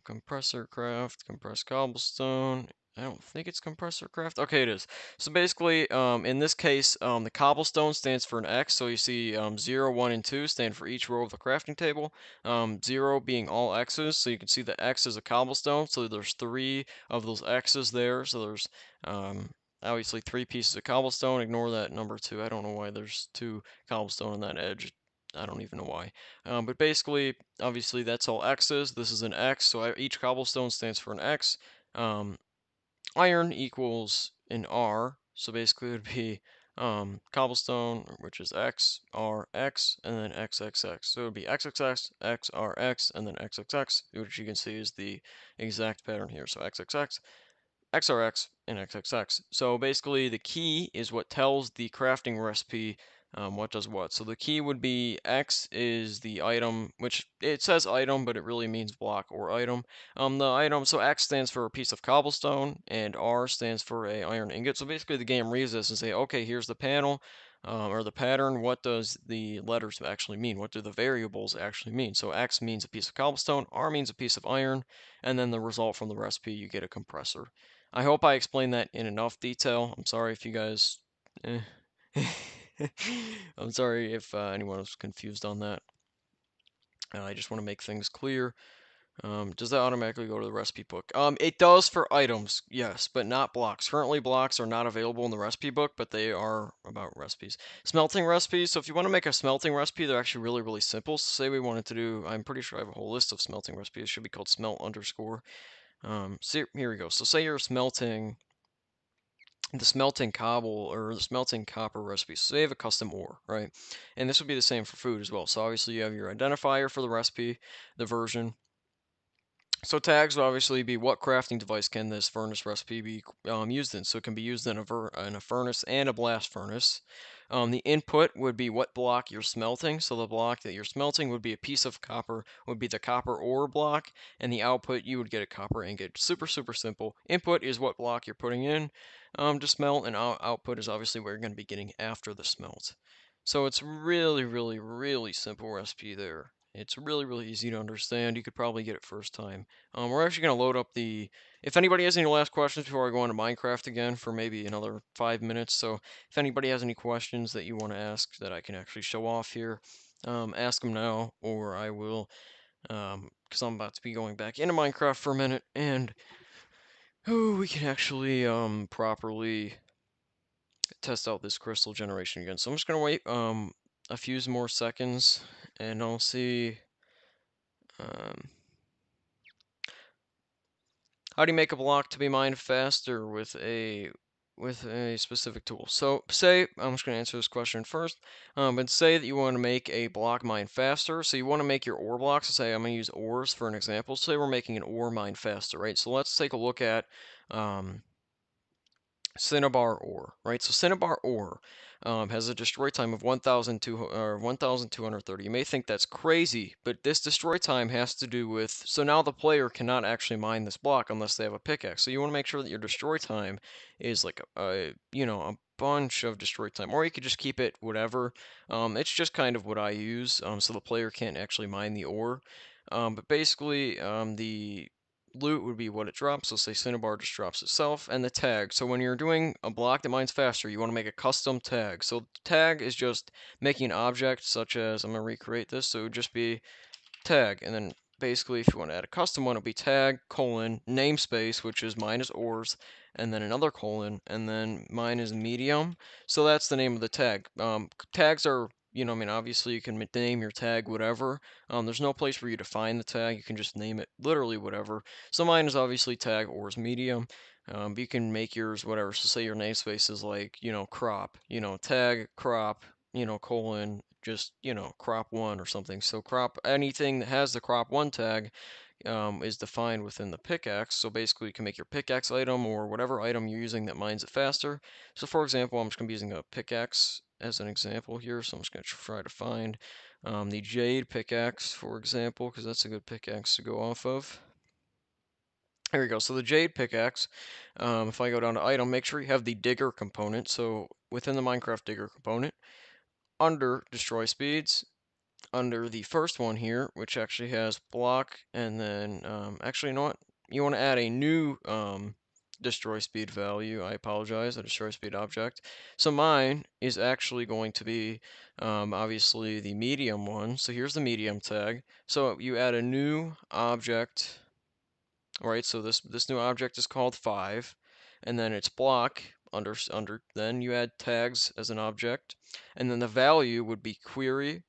Compressor craft, compressed cobblestone. I don't think it's compressor craft. Okay, it is. So basically, in this case, the cobblestone stands for an X. So you see 0, 1, and 2 stand for each row of the crafting table. 0 being all X's. So you can see the X is a cobblestone. So there's 3 of those X's there. So there's obviously 3 pieces of cobblestone. Ignore that number 2. I don't know why there's 2 cobblestone on that edge. I don't even know why. But basically, obviously, that's all X's. This is an X, so each cobblestone stands for an X. Um, Iron equals an R, so basically it would be cobblestone, which is X, R, X, and then X, X, X. So it would be X, X, X, X, R, X, and then X, X, X, which you can see is the exact pattern here. So X, X, X, XRX, and XXX. So basically, the key is what tells the crafting recipe what does what. So the key would be X is the item, which it says item, but it really means block or item. The item, so X stands for a piece of cobblestone, and R stands for a iron ingot. So basically, the game reads this and say, okay, here's the panel. Or the pattern, what does the letters actually mean? What do the variables actually mean? So X means a piece of cobblestone, R means a piece of iron, and then the result from the recipe, you get a compressor. I hope I explained that in enough detail. I'm sorry if you guys. eh. I'm sorry if anyone was confused on that. I just want to make things clear. Does that automatically go to the recipe book? It does for items, yes, but not blocks. Currently, blocks are not available in the recipe book, but they are about recipes. Smelting recipes. So if you want to make a smelting recipe, they're actually really, really simple. So say we wanted to do, I'm pretty sure I have a whole list of smelting recipes. It should be called smelt underscore. So here we go. So say you're smelting the smelting cobble or the smelting copper recipe. So they have a custom ore, right? And this would be the same for food as well. So obviously you have your identifier for the recipe, the version. So tags would obviously be what crafting device can this furnace recipe be used in. So it can be used in a furnace and a blast furnace. The input would be what block you're smelting. So the block that you're smelting would be a piece of copper, would be the copper ore block, and the output you would get a copper ingot. Super, super simple. Input is what block you're putting in to smelt, and output is obviously what you're going to be getting after the smelt. So it's really, really, really simple recipe there. It's really, really easy to understand. You could probably get it first time. We're actually going to load up the. If anybody has any last questions before I go on to Minecraft again for maybe another 5 minutes, so if anybody has any questions that you want to ask that I can actually show off here, ask them now, or I will, because I'm about to be going back into Minecraft for a minute, and we can actually properly test out this crystal generation again. So I'm just gonna wait a few more seconds, and I'll see. Um, how do you make a block to be mined faster with a specific tool? So say I'm just gonna answer this question first. But say that you want to make a block mine faster. So you want to make your ore blocks. Say I'm gonna use ores for an example. Say we're making an ore mine faster, right? So let's take a look at Cinnabar ore, right? So Cinnabar ore has a destroy time of 1,230. You may think that's crazy, but this destroy time has to do with, so now the player cannot actually mine this block unless they have a pickaxe. So you want to make sure that your destroy time is like a bunch of destroy time, or you could just keep it whatever. It's just kind of what I use, so the player can't actually mine the ore. But basically, the loot would be what it drops. So say Cinnabar just drops itself, and the tag. So when you're doing a block that mines faster, you want to make a custom tag. So tag is just making an object such as, I'm going to recreate this, so it would just be tag, and then basically if you want to add a custom one, it'll be tag, colon, namespace, which is mine is ores, and then another colon, and then mine is medium. So that's the name of the tag. Tags are, I mean, obviously you can name your tag whatever. There's no place for you to find the tag. You can just name it literally whatever. So mine is obviously tag ores medium. But you can make yours whatever. So say your namespace is like, crop, tag crop, colon, just, crop one or something. So crop anything that has the crop one tag is defined within the pickaxe. So basically, you can make your pickaxe item or whatever item you're using that mines it faster. So for example, I'm just going to be using a pickaxe as an example here. So I'm just going to try to find the jade pickaxe, for example, because that's a good pickaxe to go off of. There we go. So the jade pickaxe, if I go down to item, make sure you have the digger component. So within the Minecraft digger component, under destroy speeds, under the first one here, which actually has block, and then actually, you know what? You want to add a new destroy speed value. I apologize, a destroy speed object. So mine is actually going to be obviously the medium one. So here's the medium tag. So you add a new object. Right, so this new object is called 5, and then it's block under then you add tags as an object, and then the value would be query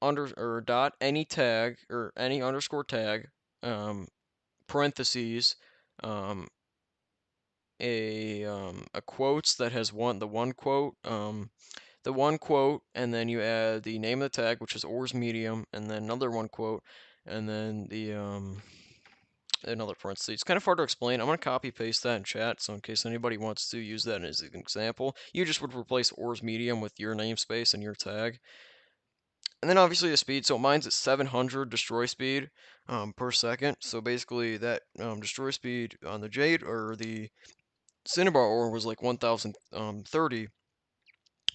under or dot any tag or any underscore tag parentheses um, a quotes that has the one quote, and then you add the name of the tag, which is ors medium, and then another one quote, and then the another parenthesis. It's kind of hard to explain. I'm going to copy paste that in chat, so in case anybody wants to use that as an example, you just would replace ors medium with your namespace and your tag. And then obviously the speed, so mine's at 700 destroy speed per second. So basically that destroy speed on the jade or the cinnabar ore was like 1030.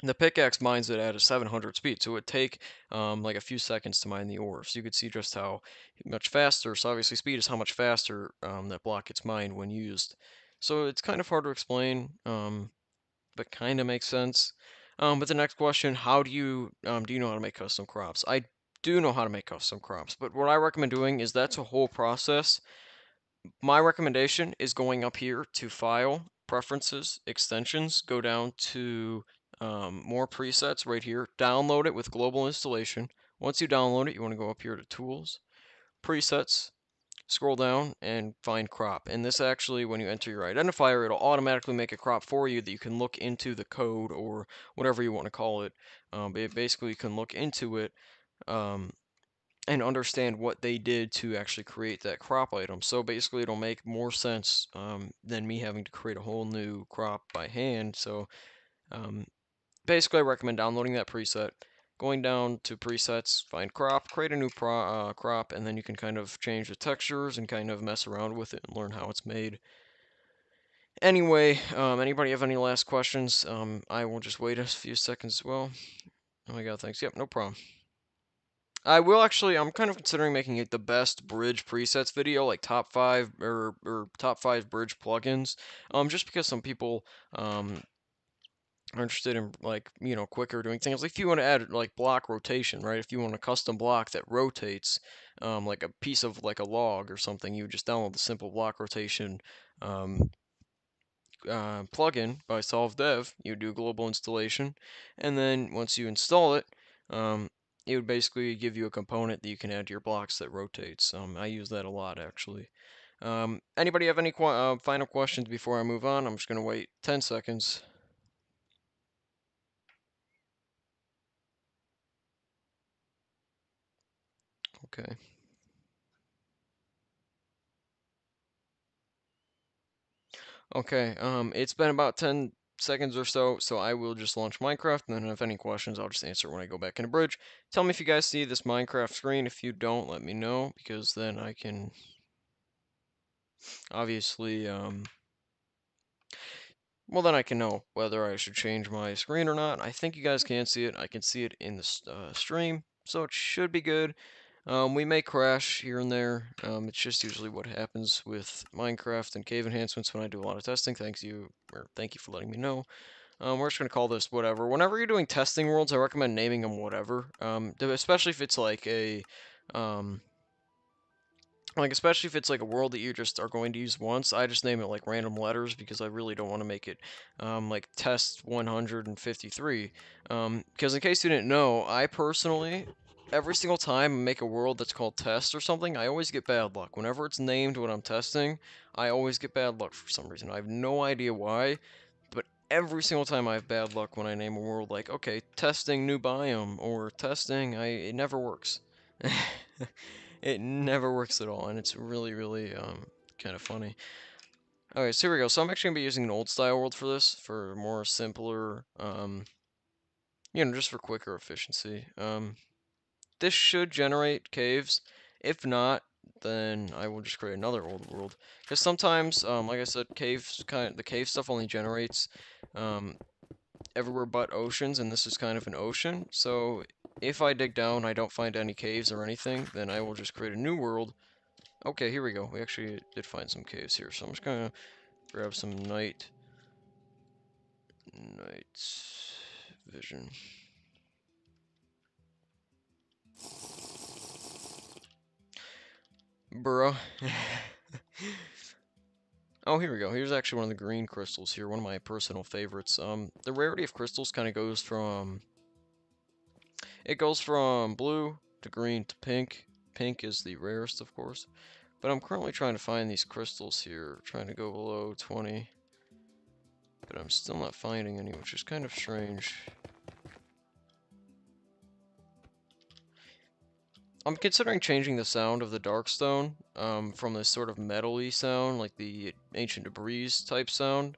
The pickaxe mines it at a 700 speed, so it would take like a few seconds to mine the ore. So you could see just how much faster. So obviously speed is how much faster that block gets mined when used. So it's kind of hard to explain, but kind of makes sense. But the next question, how do you know how to make custom crops? I do know how to make custom crops, but what I recommend doing is that's a whole process. My recommendation is going up here to File, Preferences, Extensions, go down to more presets right here, download it with global installation. Once you download it, you want to go up here to Tools, Presets, scroll down and find crop. And this actually, when you enter your identifier, it'll automatically make a crop for you that you can look into the code or whatever you want to call it. But basically, you can look into it um, and understand what they did to actually create that crop item. So basically, it'll make more sense than me having to create a whole new crop by hand. So um, basically, I recommend downloading that preset, going down to presets, find crop, create a new crop, and then you can kind of change the textures and kind of mess around with it and learn how it's made. Anyway, anybody have any last questions? I will just wait a few seconds as well. Oh my god, thanks. Yep, no problem. I will actually, I'm kind of considering making it the best bridge presets video, like top 5 or top 5 bridge plugins. Just because some people are interested in like, quicker doing things. Like if you want to add like block rotation, right? If you want a custom block that rotates, like a piece of like a log or something, you just download the simple block rotation um, plugin by SolveDev. You do global installation, and then once you install it, it would basically give you a component that you can add to your blocks that rotates. I use that a lot actually. Anybody have any final questions before I move on? I'm just gonna wait 10 seconds. Okay. Okay, it's been about 10 seconds or so, so I will just launch Minecraft, and then if any questions, I'll just answer when I go back in the bridge. Tell me if you guys see this Minecraft screen. If you don't, let me know, because then I can obviously, well, then I can know whether I should change my screen or not. I think you guys can see it. I can see it in the stream, so it should be good. We may crash here and there. It's just usually what happens with Minecraft and cave enhancements when I do a lot of testing. Thank you for letting me know. We're just gonna call this whatever. Whenever you're doing testing worlds, I recommend naming them whatever. Especially if it's um, especially if it's like a world that you just are going to use once. I just name it like random letters because I really don't want to make it like test 153. Because in case you didn't know, I personally, every single time I make a world that's called test or something, I always get bad luck. Whenever it's named what I'm testing, I always get bad luck for some reason. I have no idea why, but every single time I have bad luck when I name a world, like, okay, testing new biome, or testing, it never works. It never works at all, and it's really, really, kind of funny. Okay, so here we go. So I'm actually gonna be using an old style world for this, for more simpler, just for quicker efficiency. This should generate caves. If not, then I will just create another old world. Because sometimes, like I said, the cave stuff only generates, um, everywhere but oceans, and this is kind of an ocean. So if I dig down, I don't find any caves or anything, then I will just create a new world. Okay, here we go. We actually did find some caves here, so I'm just gonna grab some night vision. Bruh. Oh, here we go. Here's actually one of the green crystals here, one of my personal favorites. The rarity of crystals kind of goes from blue to green to pink. Pink is the rarest, of course. But I'm currently trying to find these crystals here, trying to go below 20. But I'm still not finding any, which is kind of strange. I'm considering changing the sound of the Darkstone from this sort of metal-y sound, like the Ancient Debris type sound,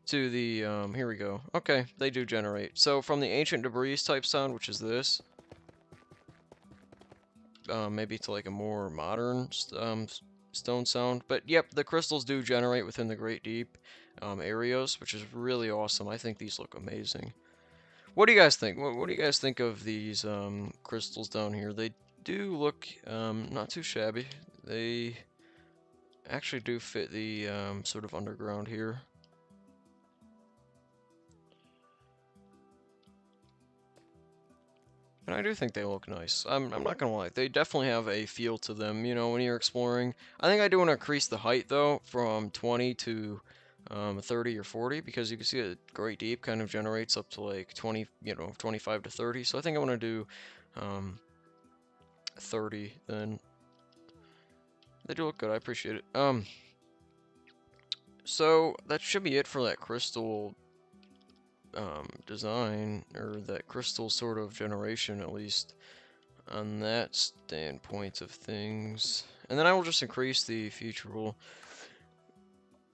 to the, here we go. Okay, they do generate. So from the Ancient Debris type sound, which is this, maybe to like a more modern stone sound. But yep, the crystals do generate within the Great Deep areas, which is really awesome. I think these look amazing. What do you guys think? What do you guys think of these crystals down here? They do look not too shabby. They actually do fit the sort of underground here. And I do think they look nice. I'm not gonna lie, they definitely have a feel to them, when you're exploring. I think I do want to increase the height though from 20 to 30 or 40, because you can see that Great Deep kind of generates up to like 20, 25 to 30. So I think I want to do um, 30 then. They do look good, I appreciate it. So that should be it for that crystal design, or that crystal sort of generation, at least on that standpoint of things. And then I will just increase the feature rule.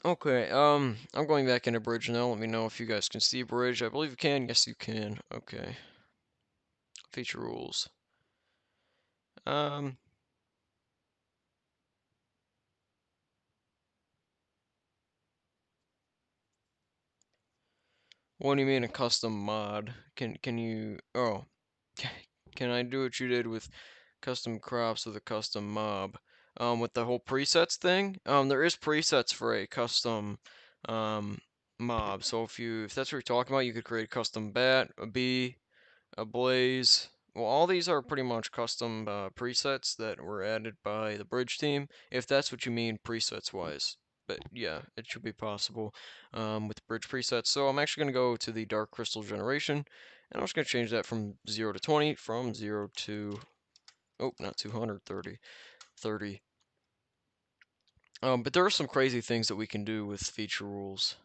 Okay, I'm going back into bridge now. Let me know if you guys can see bridge. I believe you can. Yes, you can. Okay. Feature rules. Um, what do you mean a custom mod? Can you? Oh, can I do what you did with custom crops with a custom mob? With the whole presets thing. There is presets for a custom um mob. So if that's what you're talking about, you could create a custom bat, a bee, a blaze. Well, all these are pretty much custom presets that were added by the bridge team, if that's what you mean presets wise. But yeah, it should be possible with the bridge presets. So I'm actually going to go to the dark crystal generation, and I'm just going to change that from 0 to 20, from 0 to, oh, not 230, 30. But there are some crazy things that we can do with feature rules.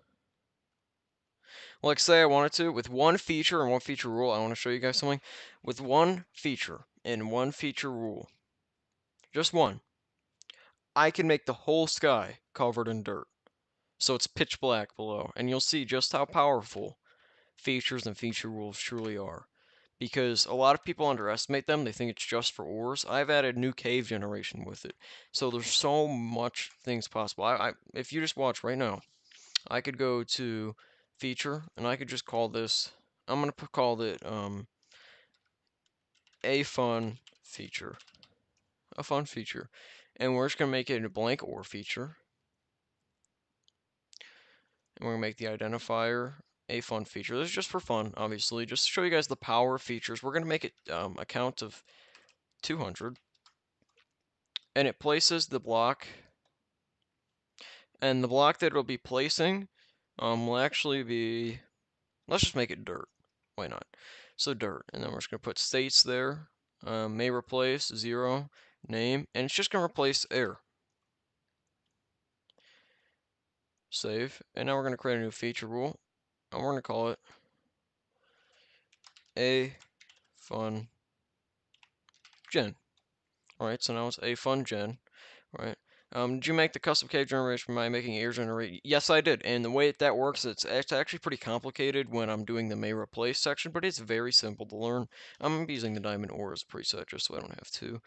Like, say I wanted to, with one feature and one feature rule, I want to show you guys something. With one feature and one feature rule, just one, I can make the whole sky covered in dirt. So it's pitch black below. And you'll see just how powerful features and feature rules truly are. Because a lot of people underestimate them. They think it's just for ores. I've added new cave generation with it. So there's so much things possible. If you just watch right now, I could go to feature, and I could just call this, I'm going to call it a fun feature. A fun feature. And we're just going to make it a blank ore feature. And we're going to make the identifier a fun feature. This is just for fun, obviously. Just to show you guys the power of features. We're going to make it a count of 200. And it places the block. And the block that it'll be placing will actually be, let's just make it dirt. Why not? So dirt. And then we're just going to put states there. May replace 0, name. And it's just going to replace air. Save. And now we're going to create a new feature rule. and we're gonna call it a fun gen. All right, so now it's a fun gen. Right. Did you make the custom cave generation by making air generate? Yes, I did. And the way that works, it's actually pretty complicated when I'm doing the may replace section, but it's very simple to learn. I'm using the diamond ore as a preset just so I don't have to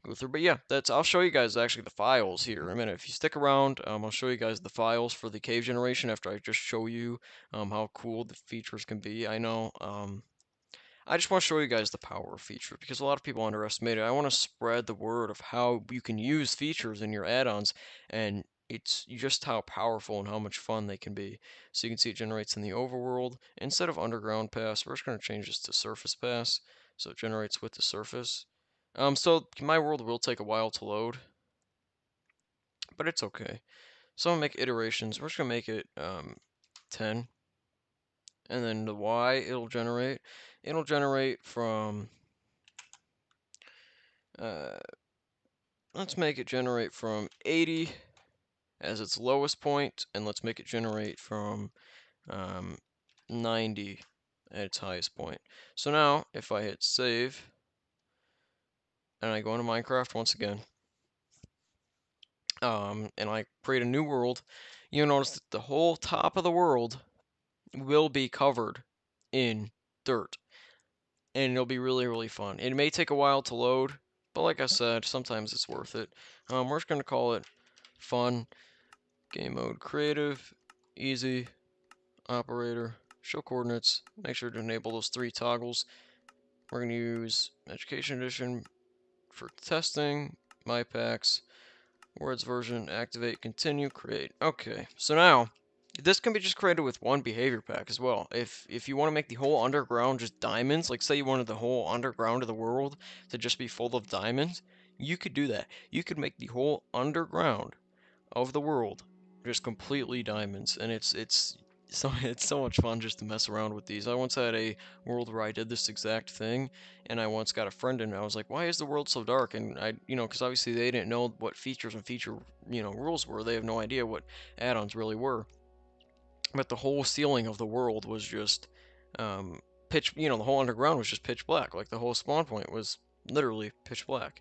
go through. But yeah, I'll show you guys actually the files here in a minute. If you stick around, I'll show you guys the files for the cave generation after I just show you how cool the features can be. I know. I just want to show you guys the power of features because a lot of people underestimate it. I want to spread the word of how you can use features in your add-ons, and it's just how powerful and how much fun they can be. So you can see it generates in the overworld. Instead of underground pass, we're just going to change this to surface pass, so it generates with the surface. So my world will take a while to load, but it's okay. So I'm going to make iterations. We're just going to make it 10, and then the Y it'll generate from uh, let's make it generate from 80 as its lowest point, and let's make it generate from um, 90 at its highest point. So now, if I hit save, and I go into Minecraft once again, and I create a new world, you'll notice that the whole top of the world will be covered in dirt. And it'll be really, really fun. It may take a while to load, but like I said, sometimes it's worth it. We're just going to call it fun. Game mode creative, easy, operator, show coordinates. Make sure to enable those 3 toggles. We're going to use education edition for testing, my packs, words version, activate, continue, create. Okay, so now this can be just created with one behavior pack as well. If you want to make the whole underground just diamonds, like say you wanted the whole underground of the world to just be full of diamonds, you could do that. You could make the whole underground of the world just completely diamonds, and it's so much fun just to mess around with these. I once had a world where I did this exact thing, and I once got a friend in, and I was like, why is the world so dark? And because obviously they didn't know what features and feature rules were. They have no idea what add-ons really were, but the whole ceiling of the world was just pitch, the whole underground was just pitch black. Like the whole spawn point was literally pitch black.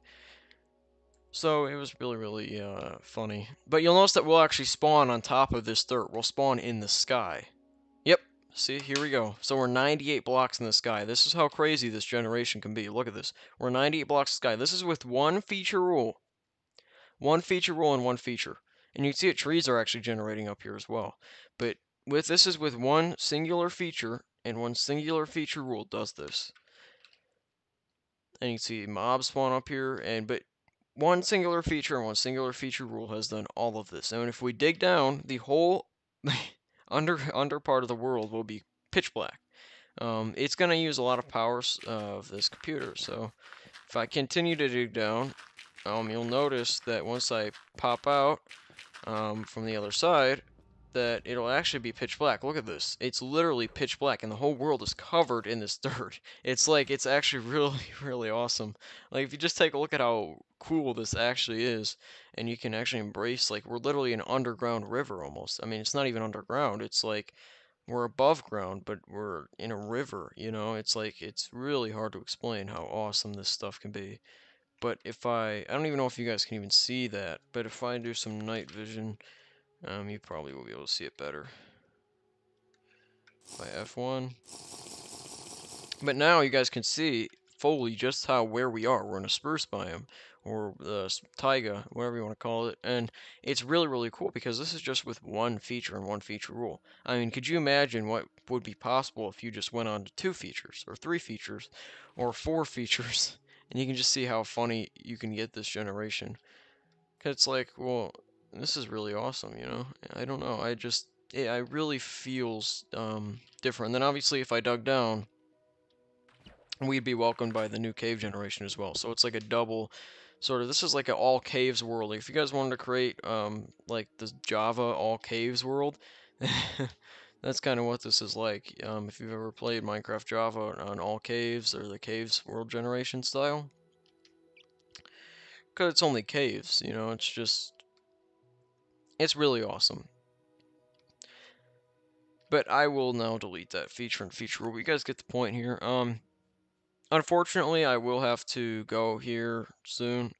So it was really, really funny. But you'll notice that we'll actually spawn on top of this dirt. We'll spawn in the sky. Yep. See, here we go. So we're 98 blocks in the sky. This is how crazy this generation can be. Look at this. We're 98 blocks in the sky. This is with one feature rule. One feature rule and one feature. And you can see that trees are actually generating up here as well. But this is with one singular feature, and one singular feature rule does this. And you can see mobs spawn up here, but one singular feature and one singular feature rule has done all of this. And if we dig down, the whole under part of the world will be pitch black. It's going to use a lot of power of this computer. So if I continue to dig down, you'll notice that once I pop out from the other side, that it'll actually be pitch black. Look at this. It's literally pitch black, and the whole world is covered in this dirt. It's actually really, really awesome. Like, if you just take a look at how cool this actually is, and you can actually embrace, like, we're literally an underground river almost. I mean, it's not even underground. It's like we're above ground, but we're in a river, It's like, it's really hard to explain how awesome this stuff can be. But I don't even know if you guys can even see that, but if I do some night vision, you probably will be able to see it better by F1. But now you guys can see fully just where we are. We're in a spruce biome, or taiga, whatever you want to call it. And it's really, really cool because this is just with one feature and one feature rule. I mean, could you imagine what would be possible if you just went on to 2 features, or 3 features, or 4 features? And you can just see how funny you can get this generation. It's like, well, this is really awesome, I don't know. I really feels different. And then obviously, if I dug down, we'd be welcomed by the new cave generation as well. So it's like a double sort of. This is like an all caves world. Like if you guys wanted to create like this Java all caves world, that's kind of what this is like. If you've ever played Minecraft Java on all caves or the caves world generation style, because it's only caves, it's really awesome. But I will now delete that feature and feature rule. You guys get the point here. Unfortunately, I will have to go here soon.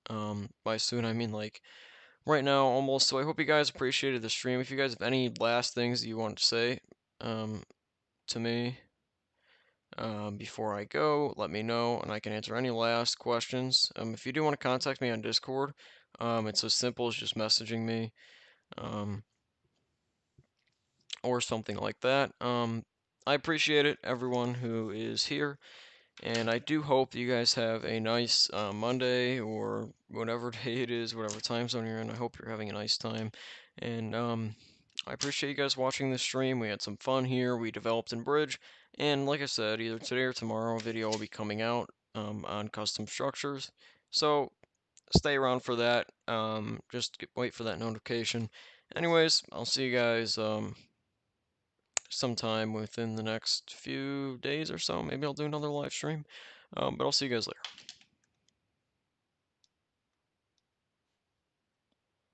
By soon, I mean like right now almost. So I hope you guys appreciated the stream. If you guys have any last things that you want to say um, to me before I go, let me know and I can answer any last questions. If you do want to contact me on Discord, it's as simple as just messaging me um, or something like that. I appreciate it, everyone who is here. And I do hope you guys have a nice Monday or whatever day it is, whatever time zone you're in. I hope you're having a nice time. And I appreciate you guys watching this stream. We had some fun here. We developed in Bridge. And like I said, either today or tomorrow, a video will be coming out on custom structures. So stay around for that. Wait for that notification. Anyways, I'll see you guys sometime within the next few days or so. Maybe I'll do another live stream. But I'll see you guys later.